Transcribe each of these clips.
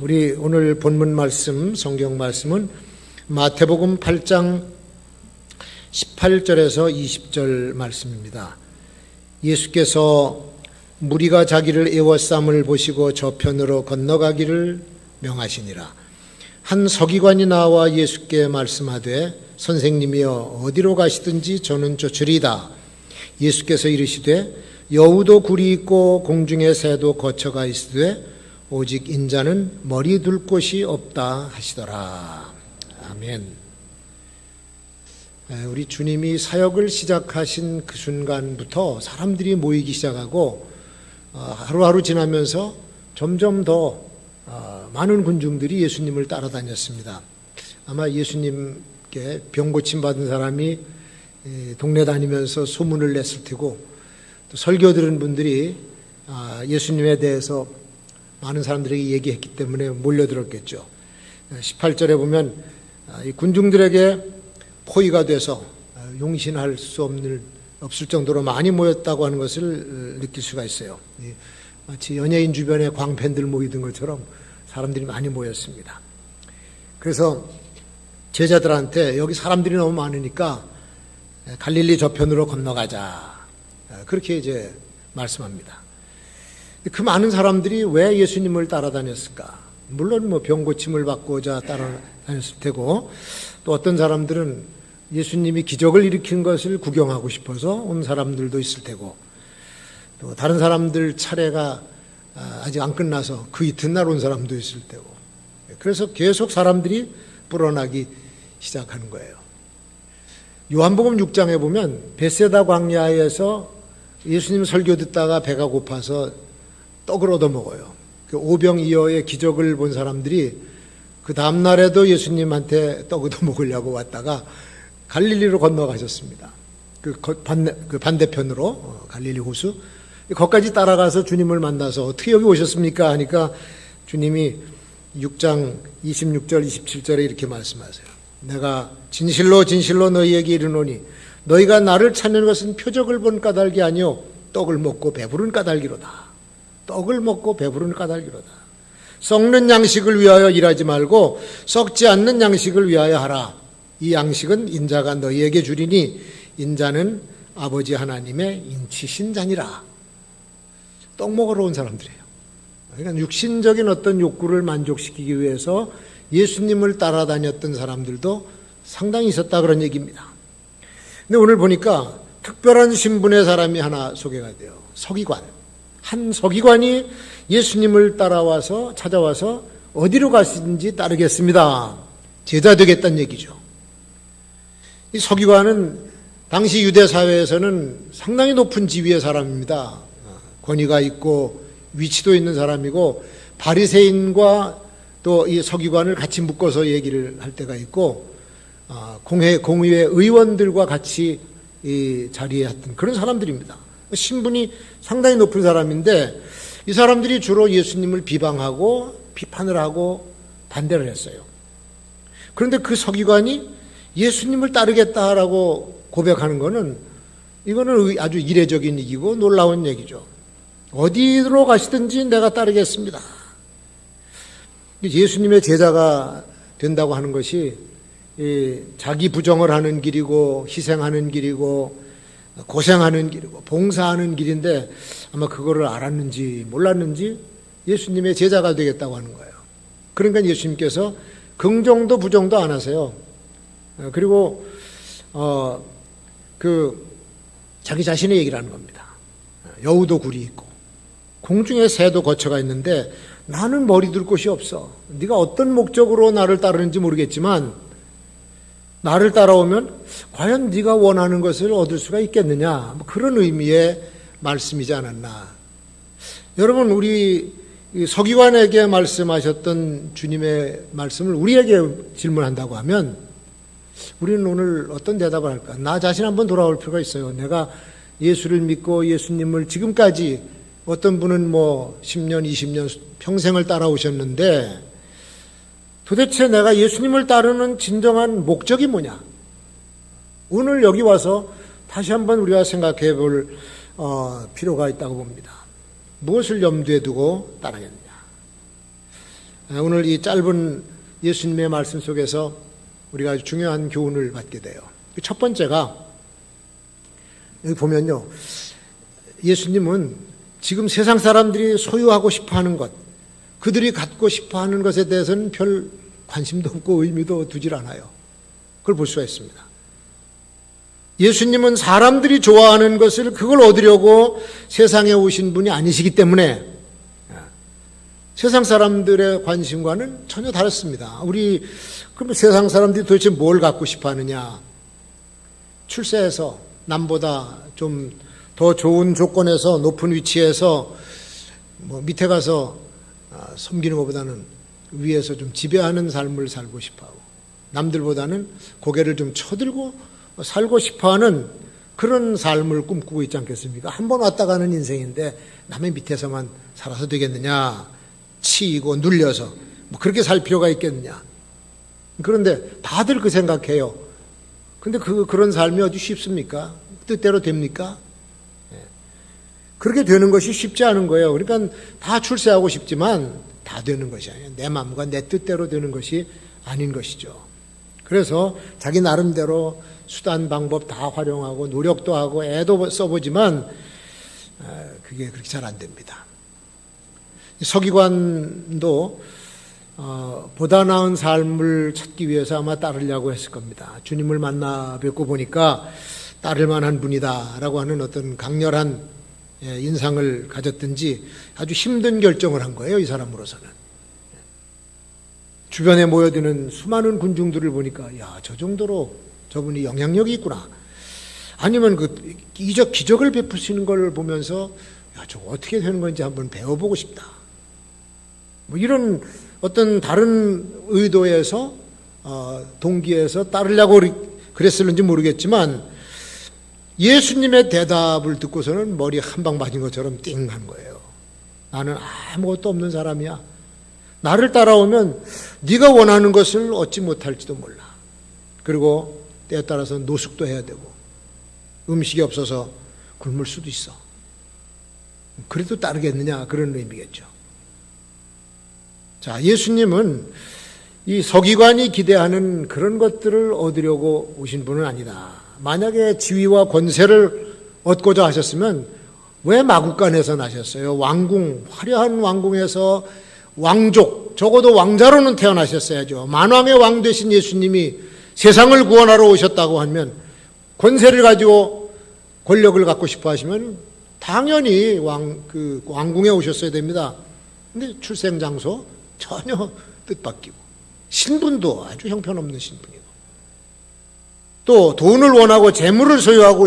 우리 오늘 본문 말씀, 성경 말씀은 마태복음 8장 18절에서 20절 말씀입니다. 예수께서 무리가 자기를 애워쌈을 보시고 저편으로 건너가기를 명하시니라. 한 서기관이 나와 예수께 말씀하되 선생님이여 어디로 가시든지 저는 쫓으리이다. 예수께서 이르시되 여우도 굴이 있고 공중의 새도 거처가 있으되 오직 인자는 머리 둘 곳이 없다 하시더라. 아멘. 우리 주님이 사역을 시작하신 그 순간부터 사람들이 모이기 시작하고 하루하루 지나면서 점점 더 많은 군중들이 예수님을 따라다녔습니다. 아마 예수님께 병 고침 받은 사람이 동네 다니면서 소문을 냈을 테고 또 설교 들은 분들이 예수님에 대해서 많은 사람들에게 얘기했기 때문에 몰려들었겠죠. 18절에 보면 이 군중들에게 포위가 돼서 용신할 수 없을 정도로 많이 모였다고 하는 것을 느낄 수가 있어요. 마치 연예인 주변에 광팬들 모이던 것처럼 사람들이 많이 모였습니다. 그래서 제자들한테 여기 사람들이 너무 많으니까 갈릴리 저편으로 건너가자. 그렇게 이제 말씀합니다. 그 많은 사람들이 왜 예수님을 따라다녔을까? 물론 병 고침을 받고자 따라다녔을 테고, 또 어떤 사람들은 예수님이 기적을 일으킨 것을 구경하고 싶어서 온 사람들도 있을 테고, 또 다른 사람들 차례가 아직 안 끝나서 그 이튿날 온 사람도 있을 테고, 그래서 계속 사람들이 불어나기 시작하는 거예요. 요한복음 6장에 보면 베세다 광야에서 예수님 설교 듣다가 배가 고파서 떡을 얻어먹어요. 그 오병이어의 기적을 본 사람들이 그 다음날에도 예수님한테 떡 얻어먹으려고 왔다가 갈릴리로 건너가셨습니다. 그 반대편으로 갈릴리 호수. 거기까지 따라가서 주님을 만나서 어떻게 여기 오셨습니까? 하니까 주님이 6장 26절 27절에 이렇게 말씀하세요. 내가 진실로 진실로 너희에게 이르노니 너희가 나를 찾는 것은 표적을 본 까닭이 아니요 떡을 먹고 배부른 까닭이로다. 떡을 먹고 배부른 까닭이로다. 썩는 양식을 위하여 일하지 말고 썩지 않는 양식을 위하여 하라. 이 양식은 인자가 너희에게 주리니 인자는 아버지 하나님의 인치신 자니라. 떡 먹으러 온 사람들이에요. 그러니까 육신적인 어떤 욕구를 만족시키기 위해서 예수님을 따라다녔던 사람들도 상당히 있었다 그런 얘기입니다. 근데 오늘 보니까 특별한 신분의 사람이 하나 소개가 돼요. 서기관. 한 서기관이 예수님을 찾아와서 어디로 가시든지 따르겠습니다. 제자 되겠다는 얘기죠. 이 서기관은 당시 유대 사회에서는 상당히 높은 지위의 사람입니다. 권위가 있고 위치도 있는 사람이고 바리새인과 또 이 서기관을 같이 묶어서 얘기를 할 때가 있고 공의회 의원들과 같이 이 자리에 했던 그런 사람들입니다. 신분이 상당히 높은 사람인데 이 사람들이 주로 예수님을 비방하고 비판을 하고 반대를 했어요. 그런데 그 서기관이 예수님을 따르겠다라고 고백하는 거는 이거는 아주 이례적인 얘기고 놀라운 얘기죠. 어디로 가시든지 내가 따르겠습니다. 예수님의 제자가 된다고 하는 것이 자기 부정을 하는 길이고 희생하는 길이고 고생하는 길이고 봉사하는 길인데 아마 그거를 알았는지 몰랐는지 예수님의 제자가 되겠다고 하는 거예요. 그러니까 예수님께서 긍정도 부정도 안 하세요. 그리고 자기 자신의 얘기를 하는 겁니다. 여우도 굴이 있고 공중에 새도 거처가 있는데 나는 머리 둘 곳이 없어. 네가 어떤 목적으로 나를 따르는지 모르겠지만 나를 따라오면 과연 네가 원하는 것을 얻을 수가 있겠느냐. 그런 의미의 말씀이지 않았나. 여러분, 우리 서기관에게 말씀하셨던 주님의 말씀을 우리에게 질문한다고 하면 우리는 오늘 어떤 대답을 할까? 나 자신 한번 돌아올 필요가 있어요. 내가 예수를 믿고 예수님을 지금까지 어떤 분은 10년, 20년 평생을 따라오셨는데 도대체 내가 예수님을 따르는 진정한 목적이 뭐냐? 오늘 여기 와서 다시 한번 우리가 생각해 볼 필요가 있다고 봅니다. 무엇을 염두에 두고 따르겠느냐? 오늘 이 짧은 예수님의 말씀 속에서 우리가 아주 중요한 교훈을 받게 돼요. 첫 번째가 여기 보면요, 예수님은 지금 세상 사람들이 소유하고 싶어하는 것, 그들이 갖고 싶어하는 것에 대해서는 별 관심도 없고 의미도 두질 않아요. 그걸 볼 수가 있습니다. 예수님은 사람들이 좋아하는 것을 그걸 얻으려고 세상에 오신 분이 아니시기 때문에 세상 사람들의 관심과는 전혀 다릅니다. 그럼 세상 사람들이 도대체 뭘 갖고 싶어 하느냐? 출세해서 남보다 좀 더 좋은 조건에서 높은 위치에서 밑에 가서 섬기는 것보다는 위에서 좀 지배하는 삶을 살고 싶어 하고, 남들보다는 고개를 좀 쳐들고 살고 싶어 하는 그런 삶을 꿈꾸고 있지 않겠습니까? 한 번 왔다 가는 인생인데 남의 밑에서만 살아서 되겠느냐? 치이고 눌려서 그렇게 살 필요가 있겠느냐? 그런데 다들 그 생각해요. 근데 그런 삶이 어디 쉽습니까? 뜻대로 됩니까? 그렇게 되는 것이 쉽지 않은 거예요. 그러니까 다 출세하고 싶지만 다 되는 것이 아니에요. 내 마음과 내 뜻대로 되는 것이 아닌 것이죠. 그래서 자기 나름대로 수단 방법 다 활용하고 노력도 하고 애도 써보지만 그게 그렇게 잘 안 됩니다. 서기관도 보다 나은 삶을 찾기 위해서 아마 따르려고 했을 겁니다. 주님을 만나 뵙고 보니까 따를 만한 분이다라고 하는 어떤 강렬한 인상을 가졌든지 아주 힘든 결정을 한 거예요, 이 사람으로서는. 주변에 모여드는 수많은 군중들을 보니까 야, 저 정도로 저분이 영향력이 있구나. 아니면 기적을 베푸시는 걸 보면서 야, 저거 어떻게 되는 건지 한번 배워보고 싶다. 이런 어떤 다른 의도에서 동기에서 따르려고 그랬을는지 모르겠지만 예수님의 대답을 듣고서는 머리 한 방 맞은 것처럼 띵한 거예요. 나는 아무것도 없는 사람이야. 나를 따라오면 네가 원하는 것을 얻지 못할지도 몰라. 그리고 때에 따라서 노숙도 해야 되고 음식이 없어서 굶을 수도 있어. 그래도 따르겠느냐, 그런 의미겠죠. 자, 예수님은 이 서기관이 기대하는 그런 것들을 얻으려고 오신 분은 아니다. 만약에 지위와 권세를 얻고자 하셨으면 왜 마국간에서 나셨어요? 왕궁, 화려한 왕궁에서 왕족, 적어도 왕자로는 태어나셨어야죠. 만왕의 왕 되신 예수님이 세상을 구원하러 오셨다고 하면 권세를 가지고 권력을 갖고 싶어 하시면 당연히 왕궁에 오셨어야 됩니다. 근데 출생 장소 전혀 뜻바뀌고, 신분도 아주 형편없는 신분이고, 또 돈을 원하고 재물을 소유하고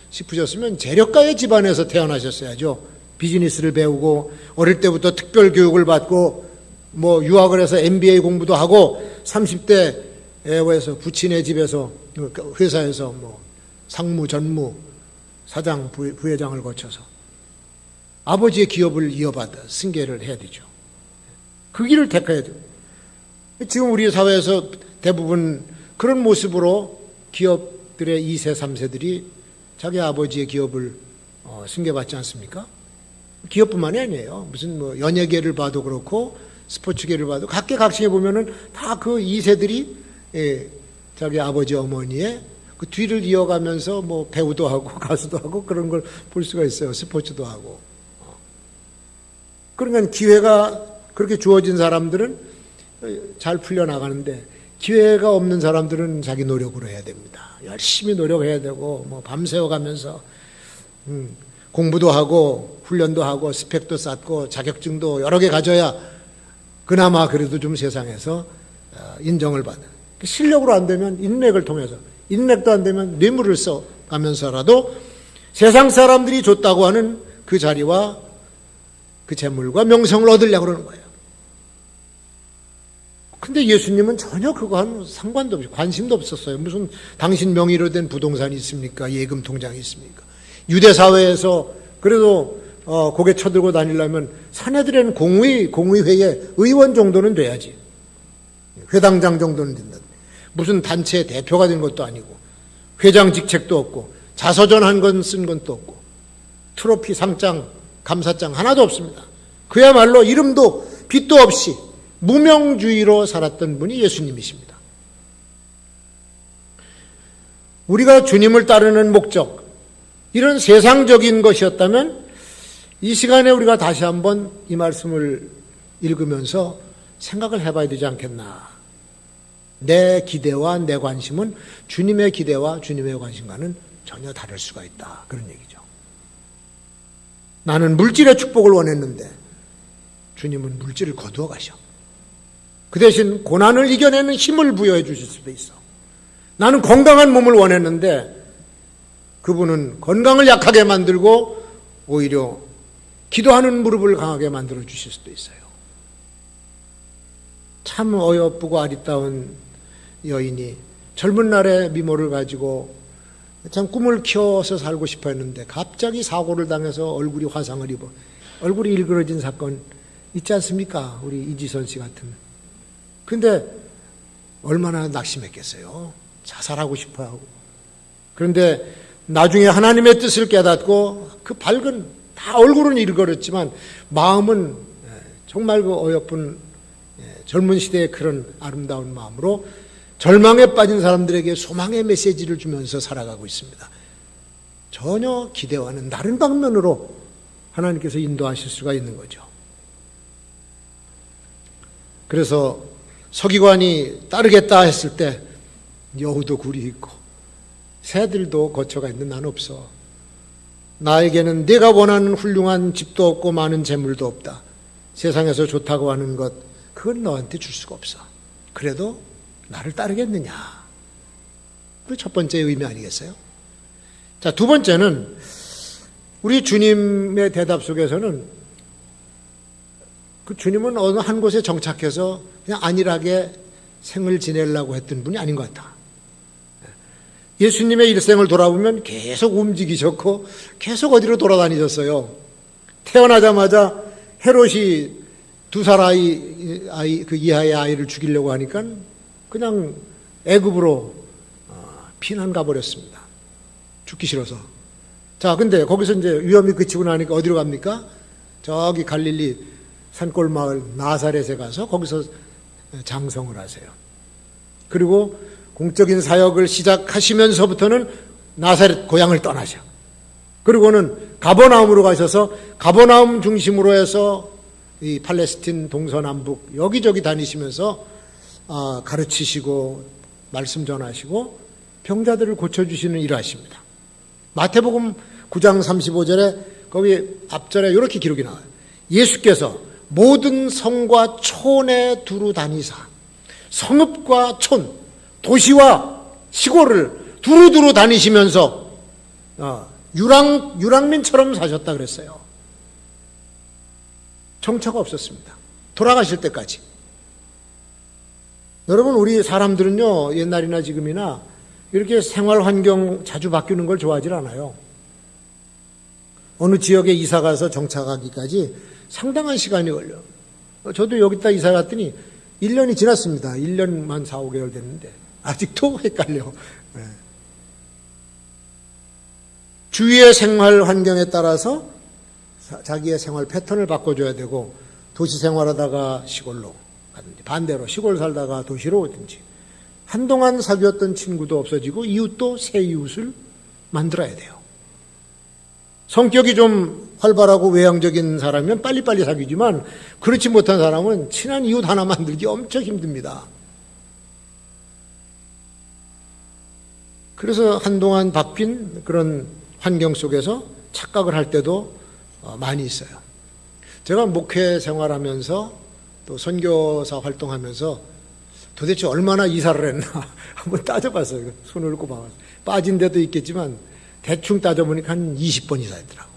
싶으셨으면 재력가의 집안에서 태어나셨어야죠. 비즈니스를 배우고 어릴 때부터 특별 교육을 받고 유학을 해서 MBA 공부도 하고 30대에서 부친의 집에서 회사에서 상무, 전무, 사장, 부회장을 거쳐서 아버지의 기업을 이어받아 승계를 해야 되죠. 그 길을 택해야 돼요. 지금 우리 사회에서 대부분 그런 모습으로 기업들의 2세, 3세들이 자기 아버지의 기업을 승계받지 않습니까? 기업뿐만이 아니에요. 무슨 연예계를 봐도 그렇고 스포츠계를 봐도 각계각층에 보면은 다 그 2세들이 자기 아버지, 어머니의 그 뒤를 이어가면서 배우도 하고 가수도 하고 그런 걸 볼 수가 있어요. 스포츠도 하고. 그러니까 기회가 그렇게 주어진 사람들은 잘 풀려나가는데 기회가 없는 사람들은 자기 노력으로 해야 됩니다. 열심히 노력해야 되고 밤새워 가면서 공부도 하고 훈련도 하고 스펙도 쌓고 자격증도 여러 개 가져야 그나마 그래도 좀 세상에서 인정을 받는. 실력으로 안 되면 인맥을 통해서, 인맥도 안 되면 뇌물을 써가면서라도 세상 사람들이 줬다고 하는 그 자리와 그 재물과 명성을 얻으려고 그러는 거예요. 근데 예수님은 전혀 그거와는 상관도 없이 관심도 없었어요. 무슨 당신 명의로 된 부동산이 있습니까? 예금 통장이 있습니까? 유대 사회에서 그래도 고개 쳐들고 다니려면 사내들에는 공의회의 의원 정도는 돼야지. 회당장 정도는 된다. 무슨 단체의 대표가 된 것도 아니고 회장 직책도 없고 자서전 한 건 쓴 것도 없고 트로피, 상장, 감사장 하나도 없습니다. 그야말로 이름도 빚도 없이 무명주의로 살았던 분이 예수님이십니다. 우리가 주님을 따르는 목적, 이런 세상적인 것이었다면 이 시간에 우리가 다시 한번 이 말씀을 읽으면서 생각을 해봐야 되지 않겠나. 내 기대와 내 관심은 주님의 기대와 주님의 관심과는 전혀 다를 수가 있다. 그런 얘기죠. 나는 물질의 축복을 원했는데 주님은 물질을 거두어 가셔. 그 대신 고난을 이겨내는 힘을 부여해 주실 수도 있어. 나는 건강한 몸을 원했는데 그분은 건강을 약하게 만들고 오히려 기도하는 무릎을 강하게 만들어 주실 수도 있어요. 참 어여쁘고 아리따운 여인이 젊은 날에 미모를 가지고 참 꿈을 키워서 살고 싶어 했는데 갑자기 사고를 당해서 얼굴이 화상을 입어 얼굴이 일그러진 사건 있지 않습니까? 우리 이지선 씨 같은. 근데 얼마나 낙심했겠어요. 자살하고 싶어 하고. 그런데 나중에 하나님의 뜻을 깨닫고 그 밝은, 다 얼굴은 일그렀지만 마음은 정말 그 어여쁜 젊은 시대의 그런 아름다운 마음으로 절망에 빠진 사람들에게 소망의 메시지를 주면서 살아가고 있습니다. 전혀 기대와는 다른 방면으로 하나님께서 인도하실 수가 있는 거죠. 그래서 서기관이 따르겠다 했을 때 여우도 굴이 있고 새들도 거처가 있는 난 없어. 나에게는 네가 원하는 훌륭한 집도 없고 많은 재물도 없다. 세상에서 좋다고 하는 것 그건 너한테 줄 수가 없어. 그래도 나를 따르겠느냐. 그 첫 번째 의미 아니겠어요? 자, 두 번째는 우리 주님의 대답 속에서는 그 주님은 어느 한 곳에 정착해서 그냥 안일하게 생을 지내려고 했던 분이 아닌 것 같아. 예수님의 일생을 돌아보면 계속 움직이셨고 계속 어디로 돌아다니셨어요. 태어나자마자 헤롯이 2살 아이 그 이하의 아이를 죽이려고 하니까 그냥 애굽으로 피난 가버렸습니다. 죽기 싫어서. 자, 근데 거기서 이제 위험이 그치고 나니까 어디로 갑니까? 저기 갈릴리 산골 마을 나사렛에 가서 거기서 장성을 하세요. 그리고 공적인 사역을 시작하시면서부터는 나사렛 고향을 떠나셔. 그리고는 가버나움으로 가셔서 가버나움 중심으로 해서 이 팔레스틴 동서남북 여기저기 다니시면서 가르치시고 말씀 전하시고 병자들을 고쳐주시는 일을 하십니다. 마태복음 9장 35절에 거기 앞절에 이렇게 기록이 나와요. 예수께서 모든 성과 촌에 두루 다니사 성읍과 촌, 도시와 시골을 두루두루 다니시면서 유랑민처럼 사셨다 그랬어요. 정처가 없었습니다. 돌아가실 때까지. 여러분, 우리 사람들은요, 옛날이나 지금이나 이렇게 생활 환경 자주 바뀌는 걸 좋아하질 않아요. 어느 지역에 이사 가서 정착하기까지 상당한 시간이 걸려요. 저도 여기다 이사 갔더니 1년이 지났습니다. 1년만 4, 5개월 됐는데 아직도 헷갈려. 네. 주위의 생활 환경에 따라서 자기의 생활 패턴을 바꿔줘야 되고 도시 생활하다가 시골로 가든지 반대로 시골 살다가 도시로 오든지 한동안 사귀었던 친구도 없어지고 이웃도 새 이웃을 만들어야 돼요. 성격이 좀 활발하고 외향적인 사람이면 빨리빨리 사귀지만 그렇지 못한 사람은 친한 이웃 하나 만들기 엄청 힘듭니다. 그래서 한동안 바뀐 그런 환경 속에서 착각을 할 때도 많이 있어요. 제가 목회 생활하면서 또 선교사 활동하면서 도대체 얼마나 이사를 했나 한번 따져봤어요. 손을 꼽아봤어요. 빠진 데도 있겠지만 대충 따져보니까 한 20번 이사했더라고.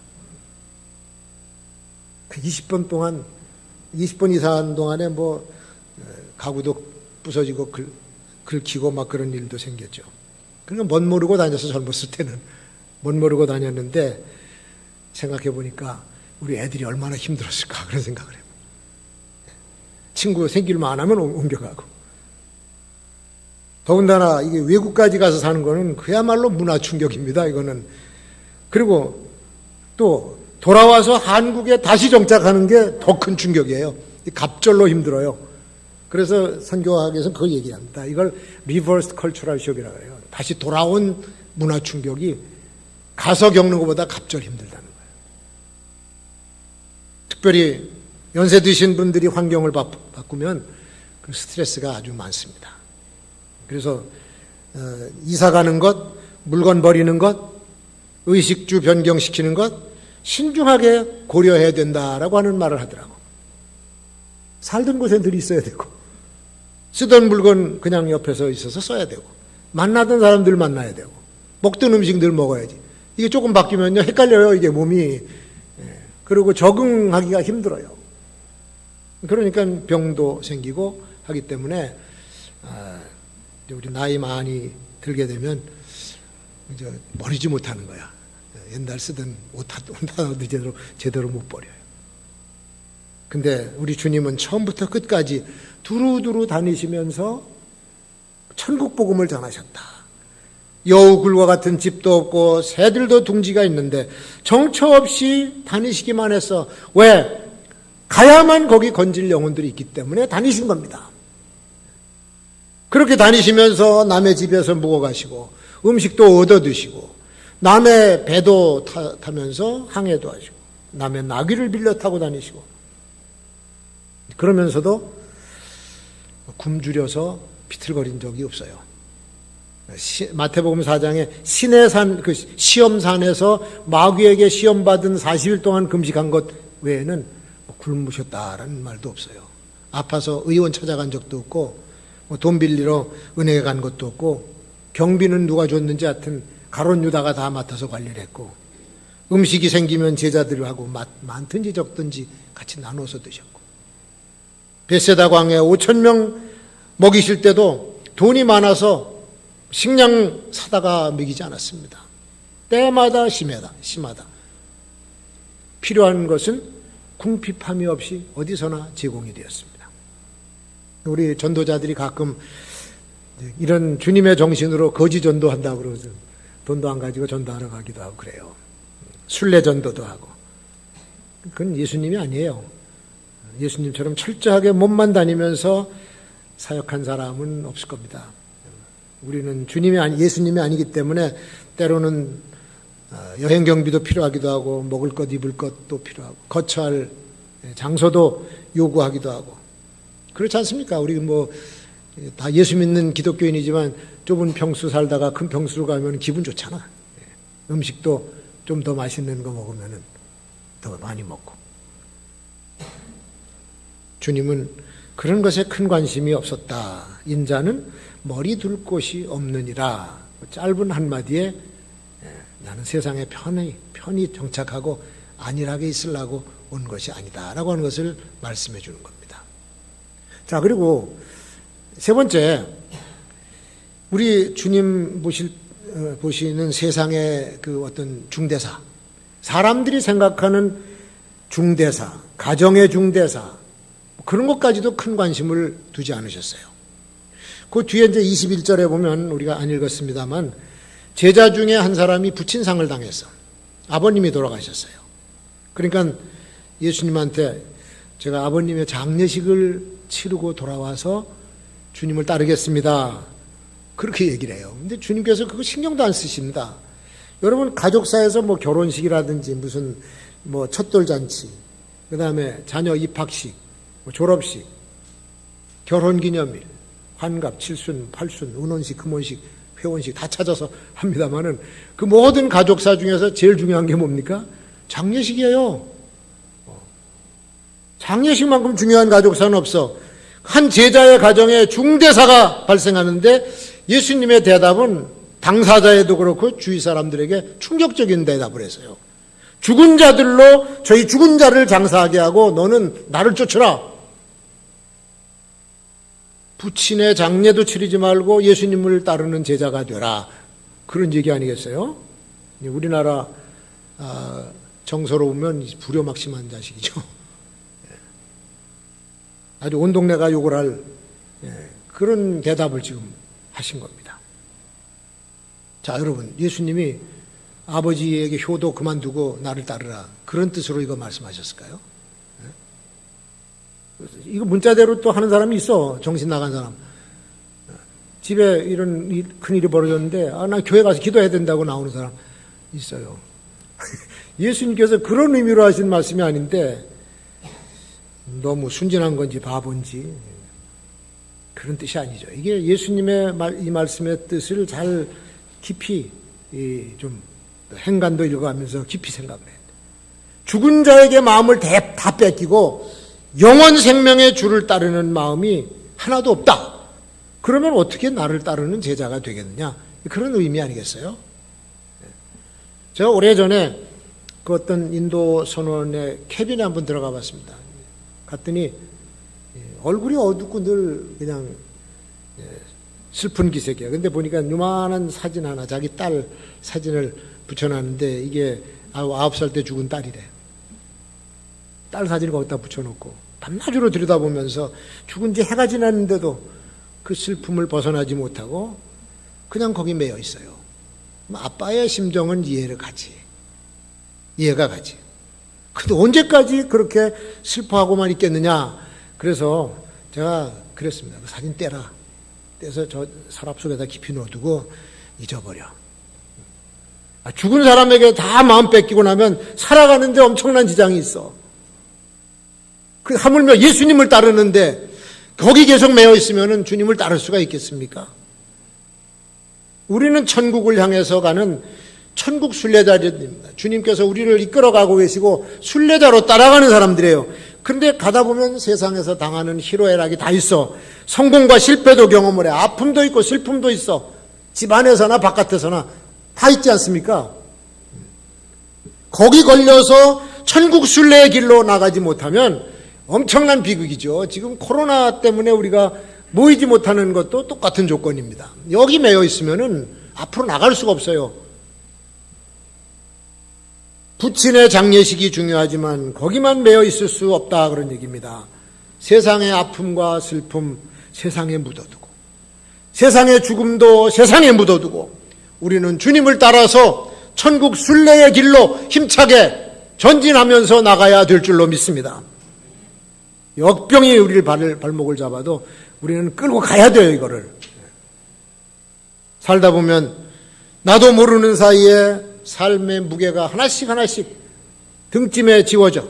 그 20번 이사한 동안에 뭐 가구도 부서지고 긁히고 막 그런 일도 생겼죠. 그러니까 멋 모르고 다녔어. 젊었을 때는 멋 모르고 다녔는데 생각해 보니까 우리 애들이 얼마나 힘들었을까 그런 생각을 해요. 친구 생길만 안 하면 옮겨가고. 더군다나 이게 외국까지 가서 사는 거는 그야말로 문화 충격입니다. 이거는. 그리고 또 돌아와서 한국에 다시 정착하는 게 더 큰 충격이에요. 갑절로 힘들어요. 그래서 선교학에서 그걸 얘기합니다. 이걸 리버스 컬처럴 쇼크라고 해요. 다시 돌아온 문화 충격이 가서 겪는 것보다 갑절히 힘들다는 거예요. 특별히 연세 드신 분들이 환경을 바꾸면 그 스트레스가 아주 많습니다. 그래서 이사 가는 것, 물건 버리는 것, 의식주 변경시키는 것 신중하게 고려해야 된다라고 하는 말을 하더라고. 살던 곳에 늘 있어야 되고, 쓰던 물건 그냥 옆에서 있어서 써야 되고, 만나던 사람들 만나야 되고, 먹던 음식들 먹어야지. 이게 조금 바뀌면요 헷갈려요. 이게 몸이. 그리고 적응하기가 힘들어요. 그러니까 병도 생기고 하기 때문에 우리 나이 많이 들게 되면 이제 버리지 못하는 거야. 옛날 쓰던 옷 하나도 제대로 못 버려요. 근데 우리 주님은 처음부터 끝까지 두루두루 다니시면서 천국 복음을 전하셨다. 여우굴과 같은 집도 없고 새들도 둥지가 있는데 정처 없이 다니시기만 해서 왜? 가야만 거기 건질 영혼들이 있기 때문에 다니신 겁니다. 그렇게 다니시면서 남의 집에서 묵어가시고 음식도 얻어 드시고 남의 배도 타면서 항해도 하시고 남의 나귀를 빌려 타고 다니시고 그러면서도 굶주려서 비틀거린 적이 없어요. 마태복음 4장에 시내산 그 시험산에서 마귀에게 시험받은 40일 동안 금식한 것 외에는 굶으셨다라는 말도 없어요. 아파서 의원 찾아간 적도 없고 돈 빌리러 은행에 간 것도 없고 경비는 누가 줬는지 하여튼 가론 유다가 다 맡아서 관리를 했고 음식이 생기면 제자들하고 많든지 적든지 같이 나눠서 드셨고 베세다 광야에 5,000명 먹이실 때도 돈이 많아서 식량 사다가 먹이지 않았습니다. 때마다 심하다. 필요한 것은 궁핍함이 없이 어디서나 제공이 되었습니다. 우리 전도자들이 가끔 이런 주님의 정신으로 거지 전도한다고 그러죠. 돈도 안 가지고 전도하러 가기도 하고 그래요. 순례 전도도 하고. 그건 예수님이 아니에요. 예수님처럼 철저하게 몸만 다니면서 사역한 사람은 없을 겁니다. 우리는 예수님이 아니기 때문에 때로는 여행 경비도 필요하기도 하고 먹을 것 입을 것도 필요하고 거처할 장소도 요구하기도 하고 그렇지 않습니까? 우리 다 예수 믿는 기독교인이지만 좁은 평수 살다가 큰 평수로 가면 기분 좋잖아. 음식도 좀 더 맛있는 거 먹으면 더 많이 먹고. 주님은 그런 것에 큰 관심이 없었다. 인자는 머리 둘 곳이 없느니라. 짧은 한마디에 나는 세상에 편히 정착하고 안일하게 있으려고 온 것이 아니다 라고 하는 것을 말씀해 주는 겁니다. 자, 그리고 세 번째, 우리 주님 보시는 세상의 그 어떤 중대사, 사람들이 생각하는 중대사, 가정의 중대사, 그런 것까지도 큰 관심을 두지 않으셨어요. 그 뒤에 이제 21절에 보면 우리가 안 읽었습니다만 제자 중에 한 사람이 부친상을 당했어. 아버님이 돌아가셨어요. 그러니까 예수님한테 제가 아버님의 장례식을 치르고 돌아와서 주님을 따르겠습니다. 그렇게 얘기를 해요. 근데 주님께서 그거 신경도 안 쓰십니다. 여러분 가족사에서 결혼식이라든지 무슨 첫돌잔치, 그 다음에 자녀 입학식, 졸업식, 결혼기념일, 환갑, 칠순, 팔순, 은혼식, 금혼식, 회혼식 다 찾아서 합니다만은 그 모든 가족사 중에서 제일 중요한 게 뭡니까? 장례식이에요. 장례식만큼 중요한 가족사는 없어. 한 제자의 가정에 중대사가 발생하는데 예수님의 대답은 당사자에도 그렇고 주위 사람들에게 충격적인 대답을 했어요. 죽은 자들로 저희 죽은 자를 장사하게 하고 너는 나를 쫓으라. 부친의 장례도 치르지 말고 예수님을 따르는 제자가 되라. 그런 얘기 아니겠어요? 우리나라 정서로 보면 불효막심한 자식이죠. 아주 온 동네가 욕을 할 그런 대답을 지금 하신 겁니다. 자, 여러분, 예수님이 아버지에게 효도 그만두고 나를 따르라, 그런 뜻으로 이거 말씀하셨을까요? 이거 문자대로 또 하는 사람이 있어. 정신 나간 사람. 집에 이런 큰일이 벌어졌는데 나 교회 가서 기도해야 된다고 나오는 사람 있어요. 예수님께서 그런 의미로 하신 말씀이 아닌데 너무 순진한 건지 바본지 그런 뜻이 아니죠. 이게 예수님의 이 말씀의 뜻을 잘 깊이 좀 행간도 읽어가면서 깊이 생각을 해야 돼. 죽은 자에게 마음을 다 뺏기고 영원 생명의 주를 따르는 마음이 하나도 없다. 그러면 어떻게 나를 따르는 제자가 되겠느냐? 그런 의미 아니겠어요? 제가 오래전에 그 어떤 인도 선원의 캐빈에 한번 들어가 봤습니다. 갔더니 얼굴이 어둡고 늘 그냥 슬픈 기색이야. 근데 보니까 요만한 사진 하나, 자기 딸 사진을 붙여놨는데 이게 9살 때 죽은 딸이래. 딸 사진을 거기다 붙여놓고 밤낮으로 들여다보면서 죽은 지 해가 지났는데도 그 슬픔을 벗어나지 못하고 그냥 거기 매여 있어요. 아빠의 심정은 이해가 가지. 근데 언제까지 그렇게 슬퍼하고만 있겠느냐. 그래서 제가 그랬습니다. 그 사진 떼라. 떼서 저 서랍 속에다 깊이 넣어두고 잊어버려. 죽은 사람에게 다 마음 뺏기고 나면 살아가는데 엄청난 지장이 있어. 하물며 예수님을 따르는데 거기 계속 매여 있으면 주님을 따를 수가 있겠습니까? 우리는 천국을 향해서 가는 천국 순례자들입니다. 주님께서 우리를 이끌어가고 계시고 순례자로 따라가는 사람들이에요. 그런데 가다 보면 세상에서 당하는 희로애락이 다 있어. 성공과 실패도 경험을 해. 아픔도 있고 슬픔도 있어. 집 안에서나 바깥에서나 다 있지 않습니까? 거기 걸려서 천국 순례의 길로 나가지 못하면 엄청난 비극이죠. 지금 코로나 때문에 우리가 모이지 못하는 것도 똑같은 조건입니다. 여기 매여 있으면은 앞으로 나갈 수가 없어요. 부친의 장례식이 중요하지만 거기만 매여 있을 수 없다 그런 얘기입니다. 세상의 아픔과 슬픔 세상에 묻어두고 세상의 죽음도 세상에 묻어두고 우리는 주님을 따라서 천국 순례의 길로 힘차게 전진하면서 나가야 될 줄로 믿습니다. 역병이 우리를 발목을 잡아도 우리는 끌고 가야 돼요. 이거를 살다 보면 나도 모르는 사이에 삶의 무게가 하나씩 등짐에 지워져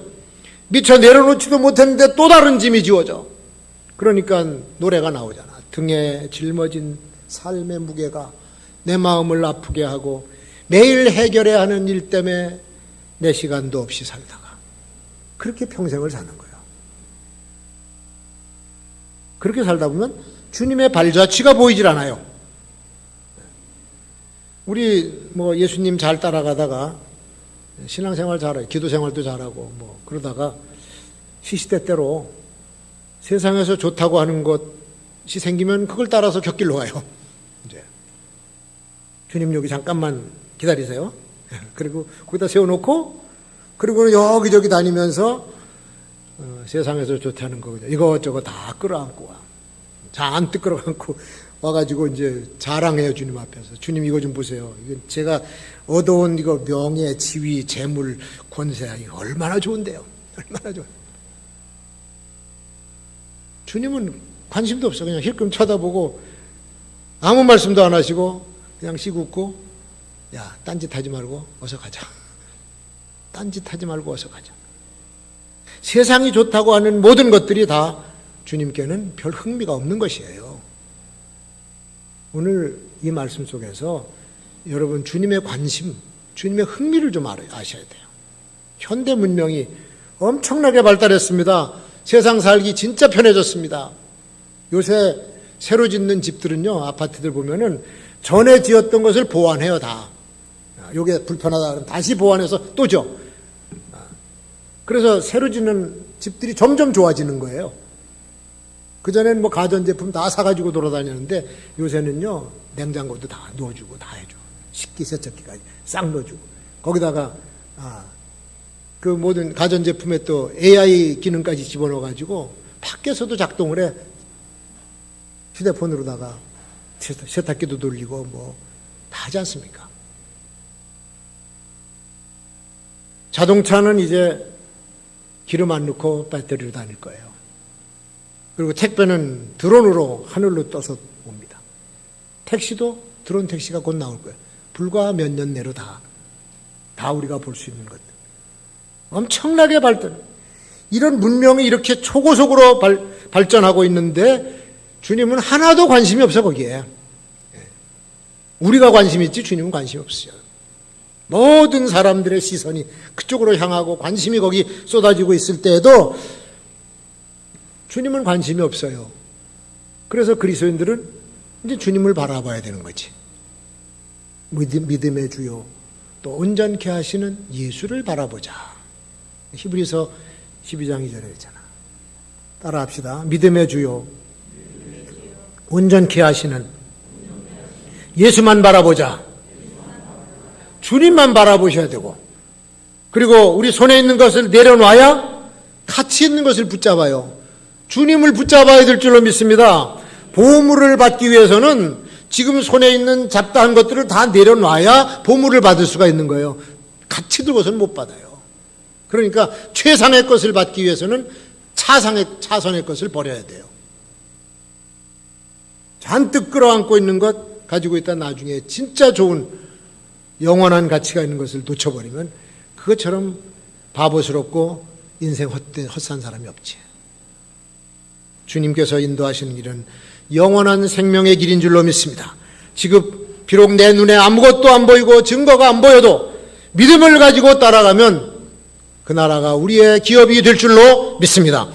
미처 내려놓지도 못했는데 또 다른 짐이 지워져. 그러니까 노래가 나오잖아. 등에 짊어진 삶의 무게가 내 마음을 아프게 하고 매일 해결해야 하는 일 때문에 내 시간도 없이 살다가 그렇게 평생을 사는 거예요. 그렇게 살다 보면 주님의 발자취가 보이질 않아요. 우리 예수님 잘 따라가다가 신앙생활 잘하고 기도생활도 잘하고 그러다가 시시때때로 세상에서 좋다고 하는 것이 생기면 그걸 따라서 곁길로 가요. 이제 주님 여기 잠깐만 기다리세요. 그리고 거기다 세워놓고 그리고는 여기저기 다니면서 세상에서 좋다는 거 이것저것 다 끌어안고 와. 잔뜩 끌어안고 와가지고 이제 자랑해요. 주님 앞에서. 주님 이거 좀 보세요. 이거 제가 얻어온 이거 명예, 지위, 재물, 권세 이거 얼마나 좋은데요. 얼마나 좋아요. 주님은 관심도 없어. 그냥 힐끔 쳐다보고 아무 말씀도 안 하시고 그냥 씩 웃고 야 딴짓 하지 말고 어서 가자. 딴짓 하지 말고 어서 가자. 세상이 좋다고 하는 모든 것들이 다 주님께는 별 흥미가 없는 것이에요. 오늘 이 말씀 속에서 여러분 주님의 관심, 주님의 흥미를 좀 아셔야 돼요. 현대 문명이 엄청나게 발달했습니다. 세상 살기 진짜 편해졌습니다. 요새 새로 짓는 집들은요, 아파트들 보면은 전에 지었던 것을 보완해요, 다. 요게 불편하다 그러면 다시 보완해서 또 줘. 그래서 새로 짓는 집들이 점점 좋아지는 거예요. 그전에는 가전제품 다 사가지고 돌아다녔는데 요새는요, 냉장고도 다 넣어주고 다 해줘. 식기 세척기까지 싹 넣어주고. 거기다가, 그 모든 가전제품에 또 AI 기능까지 집어넣어가지고 밖에서도 작동을 해. 휴대폰으로다가 세탁기도 돌리고 다 하지 않습니까? 자동차는 이제 기름 안 넣고 배터리로 다닐 거예요. 그리고 택배는 드론으로 하늘로 떠서 옵니다. 택시도 드론 택시가 곧 나올 거예요. 불과 몇 년 내로 다 우리가 볼 수 있는 것들. 엄청나게 발전. 이런 문명이 이렇게 초고속으로 발전하고 있는데 주님은 하나도 관심이 없어 거기에. 우리가 관심 있지 주님은 관심이 없어요. 모든 사람들의 시선이 그쪽으로 향하고 관심이 거기 쏟아지고 있을 때에도 주님은 관심이 없어요. 그래서 그리스도인들은 이제 주님을 바라봐야 되는 거지. 믿음의 주요 또 온전케 하시는 예수를 바라보자. 히브리서 12장 2절에 있잖아. 따라 합시다. 믿음의 주요 온전케 하시는 예수만 바라보자. 주님만 바라보셔야 되고, 그리고 우리 손에 있는 것을 내려놔야 가치 있는 것을 붙잡아요. 주님을 붙잡아야 될 줄로 믿습니다. 보물을 받기 위해서는 지금 손에 있는 잡다한 것들을 다 내려놔야 보물을 받을 수가 있는 거예요. 같이 들고서는 못 받아요. 그러니까 최상의 것을 받기 위해서는 차선의 것을 버려야 돼요. 잔뜩 끌어안고 있는 것 가지고 있다 나중에 진짜 좋은 영원한 가치가 있는 것을 놓쳐버리면 그것처럼 바보스럽고 인생 헛산 사람이 없지. 주님께서 인도하시는 일은 영원한 생명의 길인 줄로 믿습니다. 지금 비록 내 눈에 아무것도 안 보이고 증거가 안 보여도 믿음을 가지고 따라가면 그 나라가 우리의 기업이 될 줄로 믿습니다.